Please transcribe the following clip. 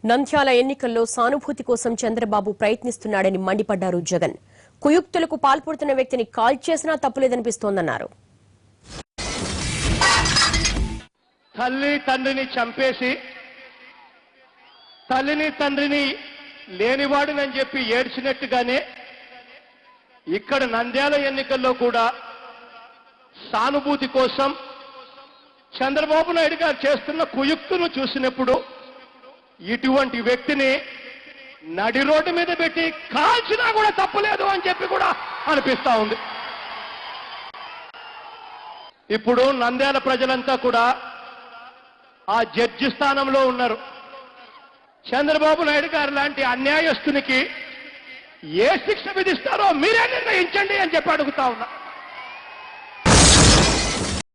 నంద్యాల ఎన్నికల్లో సానుభూతి కోసం చంద్రబాబు ప్రయత్నిస్తున్నాడని మండిపడ్డారు జగన్. కుయుక్తులకు పాల్పడుతున్న వ్యక్తిని కాల్ చేసినా తప్పులేదనిపిస్తోందన్నారు. తల్లి తండ్రిని చంపేసి తల్లిని తండ్రిని లేనివాడినని చెప్పి ఏడ్చినట్టుగానే ఇక్కడ నంద్యాల ఎన్నికల్లో కూడా సానుభూతి కోసం చంద్రబాబు నాయుడు గారు చేస్తున్న కుయుక్తును చూసినప్పుడు ఇటువంటి వ్యక్తిని నడి రోడ్డు మీద పెట్టి కాల్చినా కూడా తప్పులేదు అని చెప్పి కూడా అనిపిస్తా ఉంది. ఇప్పుడు నంద్యాల ప్రజలంతా కూడా ఆ జడ్జి స్థానంలో ఉన్నారు. చంద్రబాబు నాయుడు గారు లాంటి అన్యాయస్తునికి ఏ శిక్ష విధిస్తారో మీరే నిర్ణయించండి అని చెప్పి అడుగుతా ఉన్నా.